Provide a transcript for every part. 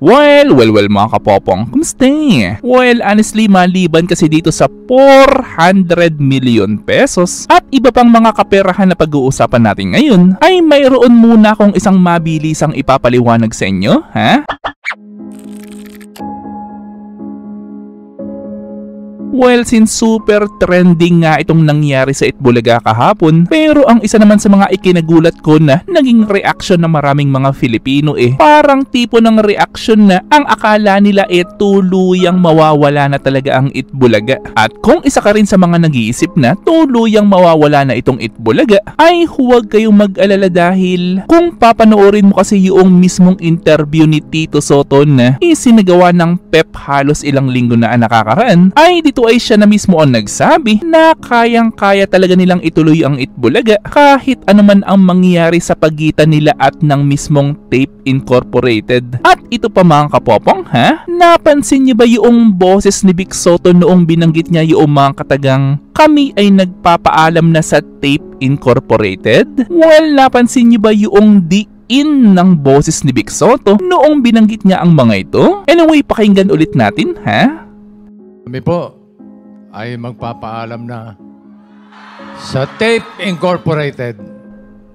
Well mga kapopong, kumusta? Well, honestly, maliban kasi dito sa 400 million pesos at iba pang mga kaperahan na pag-uusapan natin ngayon, ay mayroon muna akong isang mabilisang ipapaliwanag sa inyo, ha? Well, since super trending nga itong nangyari sa Itbulaga kahapon, pero ang isa naman sa mga ikinagulat ko na naging reaction ng maraming mga Filipino parang tipo ng reaction na ang akala nila tuluyang mawawala na talaga ang Itbulaga. At kung isa ka rin sa mga nag-iisip na tuluyang mawawala na itong Itbulaga, ay huwag kayong mag-alala dahil kung papanoorin mo kasi yung mismong interview ni Tito Sotto na isinagawa ng PEP halos ilang linggo na nakakaraan, ay dito ay siya na mismo ang nagsabi na kayang-kaya talaga nilang ituloy ang Itbulaga kahit anuman ang mangyari sa pagitan nila at ng mismong Tape Incorporated. At ito pa mga kapopong, ha? Napansin niyo ba yung boses ni Vic Sotto noong binanggit niya yung mga katagang kami ay nagpapaalam na sa Tape Incorporated? Well, napansin niyo ba yung ng boses ni Vic Sotto noong binanggit niya ang mga ito? Anyway, pakinggan ulit natin, ha? Kami po ay magpapaalam na sa Tape Incorporated.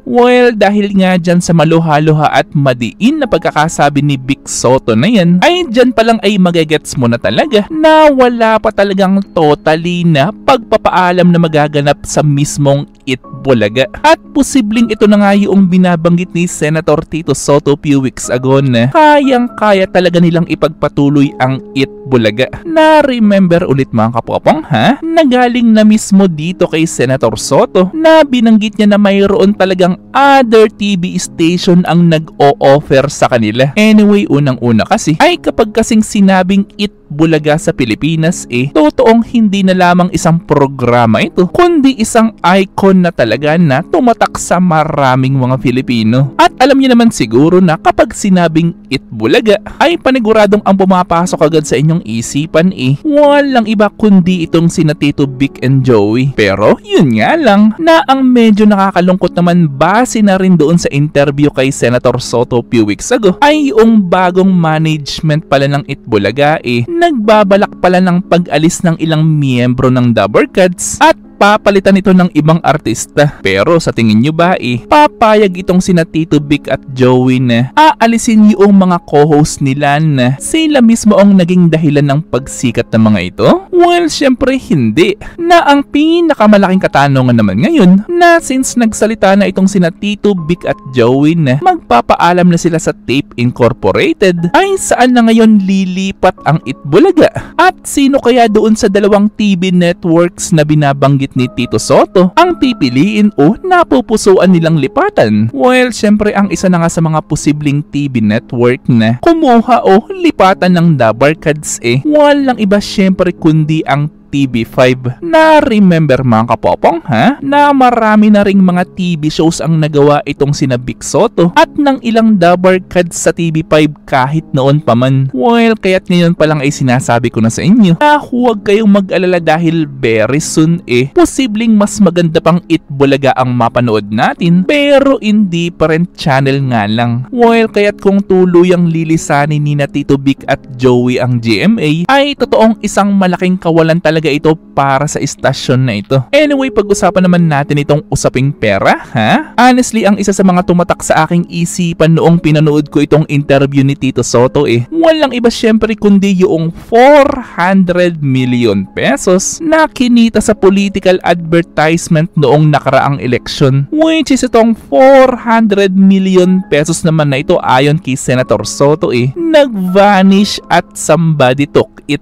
Well, dahil nga dyan sa maluha-luha at madiin na pagkakasabi ni Vic Sotto na yan, ay dyan pa lang ay magagets mo na talaga na wala pa talagang totally na pagpapaalam na magaganap sa mismong Itbulaga. At posibleng ito na nga yung binabanggit ni Senator Tito Sotto few weeks ago na kayang-kaya talaga nilang ipagpatuloy ang Itbulaga. Na remember ulit mga kapopong, ha? Nagaling na mismo dito kay Senator Sotto na binanggit niya na mayroon talagang other TV station ang nag-o-offer sa kanila. Anyway, unang-una kasi ay kapag kasing sinabing Itbulaga sa Pilipinas totoong hindi na lamang isang programa ito, kundi isang icon na talaga na tumatak sa maraming mga Filipino. At alam niyo naman siguro na kapag sinabing Itbulaga ay paniguradong ang pumapasok agad sa inyong isipan walang iba kundi itong sina Tito Vic and Joey. Pero yun nga lang na ang medyo nakakalungkot naman base na rin doon sa interview kay Senator Sotto few weeks ago ay yung bagong management pala ng Itbulaga nagbabalak pala ng pag-alis ng ilang miyembro ng Dabber Cats at papalitan ito ng ibang artista. Pero sa tingin nyo ba papayag itong sina Tito Vic at Joey na aalisin yung mga co-host nila na sila mismo ang naging dahilan ng pagsikat ng mga ito? Well, syempre hindi. Na ang pinakamalaking katanungan naman ngayon na since nagsalita na itong sina Tito Vic at Joey na magpapaalam na sila sa Tape Incorporated, ay saan na ngayon lilipat ang Itbulaga? At sino kaya doon sa dalawang TV networks na binabanggit ni Tito Sotto ang pipiliin o napupusuan nilang lipatan? Well, syempre ang isa na nga sa mga posibleng TV network na kumuha o lipatan ng Dabber Cats walang iba syempre kundi ang TV5. Na remember mga kapopong, ha? Na marami na ring mga TV shows ang nagawa itong sina Vic Sotto at ng ilang Dabber Cats sa TV5 kahit noon pa man. Well, kaya't ngayon pa lang ay sinasabi ko na sa inyo na huwag kayong mag-alala dahil very soon posibleng mas maganda pang Itbulaga ang mapanood natin pero hindi pa rin channel nga lang. Well, kaya't kung tuluyang lilisanin ni na Tito Vic at Joey ang GMA ay totoong isang malaking kawalan talaga ito para sa istasyon na ito. Anyway, pag-usapan naman natin itong usaping pera, ha? Honestly, ang isa sa mga tumatak sa aking isipan noong pinanood ko itong interview ni Tito Sotto walang iba syempre kundi yung 400 million pesos na kinita sa political advertisement noong nakaraang eleksyon. Which is itong 400 million pesos naman na ito ayon kay Senator Sotto nag-vanish at somebody took it.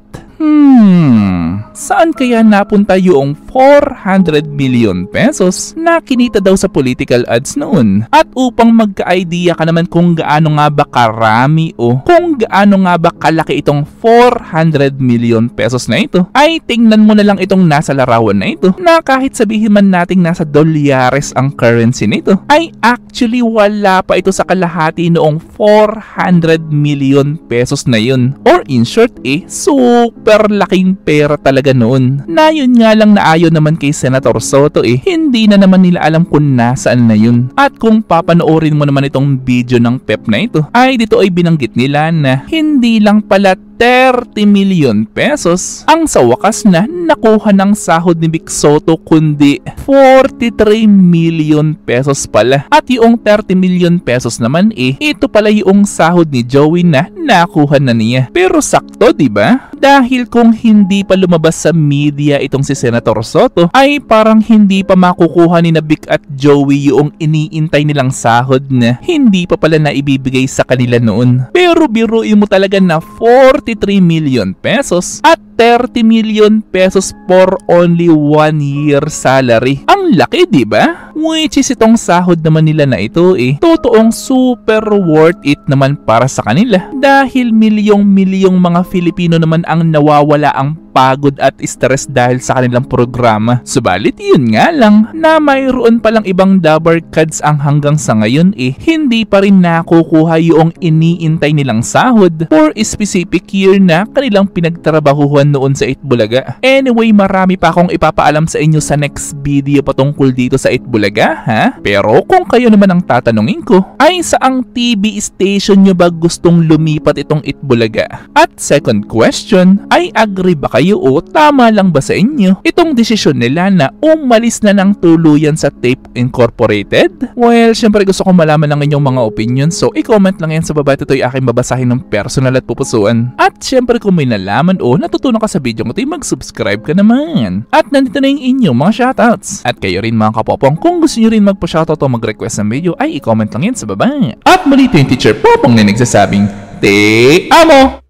Saan kaya napunta yung 400 million pesos na kinita daw sa political ads noon? At upang magka-idea ka naman kung gaano nga ba karami o kung gaano nga ba kalaki itong 400 million pesos na ito, ay tingnan mo na lang itong nasa larawan na ito na kahit sabihin man nating nasa dolyares ang currency nito, ay actually wala pa ito sa kalahati noong 400 million pesos na yun. Or in short, super super laking pera talaga noon. Na yun nga lang na ayaw naman kay Senator Soto hindi na naman nila alam kung nasaan na yun. At kung papanoorin mo naman itong video ng PEP na ito, ay dito ay binanggit nila na hindi lang pala 30 million pesos ang sa wakas na nakuha ng sahod ni Vic Soto, kundi 43 million pesos pala. At yung 30 million pesos naman ito pala yung sahod ni Joey na nakuha na niya. Pero sakto, di ba? Dahil kung hindi pa lumabas sa media itong si Senator Soto, ay parang hindi pa makukuha ni na Vic at Joey yung iniintay nilang sahod na hindi pa pala na ibibigay sa kanila noon. Pero biruin mo talaga na 43 million pesos at 30 million pesos for only 1 year salary. Ang laki, di ba? Which is itong sahod naman nila na ito totoong super worth it naman para sa kanila. Dahil milyong-milyong mga Filipino naman ang nawawala ang pagod at stress dahil sa kanilang programa. Subalit yun nga lang na mayroon palang ibang dabber cards ang hanggang sa ngayon hindi pa rin nakukuha yung iniintay nilang sahod for a specific year na kanilang pinagtrabahuhan noon sa Itbulaga. Anyway, marami pa akong ipapaalam sa inyo sa next video patungkol dito sa Itbulaga, ha? Pero kung kayo naman ang tatanungin ko, ay saang TV station nyo ba gustong lumipat itong Itbulaga? At second question, ay agree ba kayo o tama lang ba sa inyo itong desisyon nila na umalis na ng tuluyan sa Tape Incorporated? Well, syempre gusto ko malaman ng inyong mga opinion, so i-comment lang yan sa baba. Ito ay aking babasahin ng personal at pupusuan. At syempre kung may nalaman o natutunan ka sa video ko, mag-subscribe ka naman. At nandito na yung inyong mga shoutouts. At kayo rin mga kapopong, kung gusto nyo rin magpa-shoutout o mag-request ng video, ay i-comment lang yan sa baba. At muli ito yung Teacher Popong na nagsasabing, Te Amo!